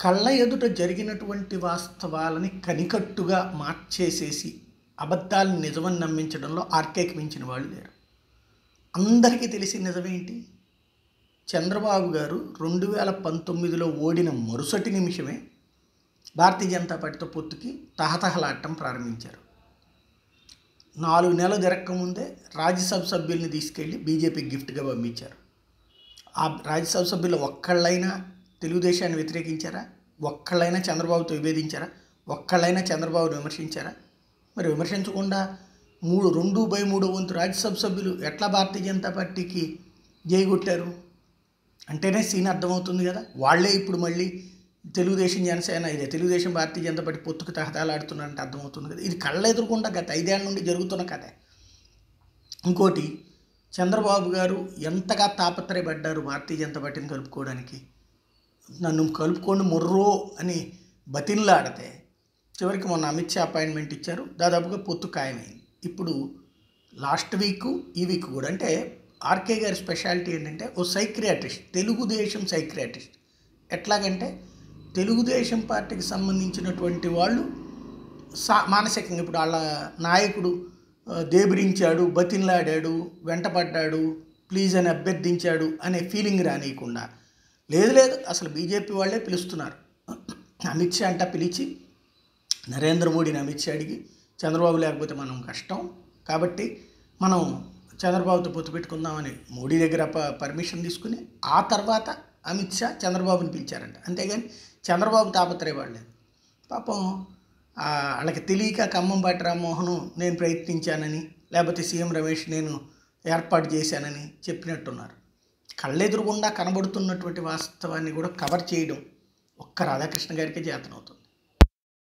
కళ్ళ ఎదుట జరిగినటువంటి వాస్తవాలని కనికట్టుగా మార్చేసేసి అబద్ధాలను నిజమని నమ్మించడంలో ఆర్కేకి మించిన వాళ్ళు లేరు. అందరికీ తెలిసిన నిజమేంటి? చంద్రబాబు గారు 2019లో ఓడిన మరుసటి నిమిషమే భారతీయ జనతా పార్టీతో పొత్తుకి తహతహలాడటం ప్రారంభించారు. 4 నెలలు తిరక్కముందే రాజ్యసభ సభ్యుల్ని తీసుకెళ్ళి బీజేపీకి గిఫ్ట్గా పంపించారు. ఆ రాజ్యసభ సభ్యులు ఒక్కళ్ళైనా తెలుగుదేశాన్ని వ్యతిరేకించారా? ఒక్కళ్ళైనా చంద్రబాబుతో విభేదించారా? ఒక్కళ్ళైనా చంద్రబాబుని విమర్శించారా? మరి విమర్శించకుండా 2/3 వంతు రాజ్యసభ సభ్యులు ఎట్లా భారతీయ జనతా పార్టీకి జైగొట్టారు అంటేనే సీన్ అర్థమవుతుంది కదా. వాళ్ళే ఇప్పుడు మళ్ళీ తెలుగుదేశం జనసేన ఇదే తెలుగుదేశం భారతీయ జనతా పార్టీ పొత్తుకు తహతలాడుతున్నారంటే అర్థమవుతుంది కదా. ఇది కళ్ళ ఎదురుకుండా గత 5 ఏళ్ల నుండి జరుగుతున్న కథ. ఇంకోటి, చంద్రబాబు గారు ఎంతగా తాపత్రయపడ్డారు భారతీయ జనతా పార్టీని కలుపుకోవడానికి. నన్ను కలుపుకోండి మొర్రో అని బతిన్లాడితే చివరికి మొన్న అమిత్ షా అపాయింట్మెంట్ ఇచ్చారు. దాదాపుగా పొత్తు ఖాయమైంది. ఇప్పుడు లాస్ట్ వీక్ ఈ వీక్ కూడా, అంటే ఆర్కే గారి స్పెషాలిటీ ఏంటంటే ఓ సైక్రియాట్రిస్ట్, తెలుగుదేశం సైక్రియాట్రిస్ట్. ఎట్లాగంటే తెలుగుదేశం పార్టీకి సంబంధించినటువంటి వాళ్ళు మానసికంగా ఇప్పుడు వాళ్ళ నాయకుడు దేబిరించాడు, బతిన్లాడాడు, వెంటపడ్డాడు, ప్లీజ్ అని అభ్యర్థించాడు అనే ఫీలింగ్ రానియకుండా, లేదు అసలు బీజేపీ వాళ్ళే పిలుస్తున్నారు. అమిత్ షా అంటా పిలిచి నరేంద్ర మోడీని అమిత్ షా అడిగి చంద్రబాబు లేకపోతే మనం కష్టం కాబట్టి మనం చంద్రబాబుతో పొత్తు పెట్టుకుందామని మోడీ దగ్గర పర్మిషన్ తీసుకుని ఆ తర్వాత అమిత్ షా చంద్రబాబుని పిలిచారంట. అంతేగాని చంద్రబాబు తాపత్రయపడలేదు. పాపం వాళ్ళకి తెలియక ఖమ్మంపాటి రామ్మోహన్ నేను ప్రయత్నించానని, లేకపోతే సీఎం రమేష్ నేను ఏర్పాటు చేశానని చెప్పినట్టున్నారు. కళ్ళెదురుగుండా కనబడుతున్నటువంటి వాస్తవాన్ని కూడా కవర్ చేయడం ఒక్క రాధాకృష్ణ గారికే చేతనవుతుంది.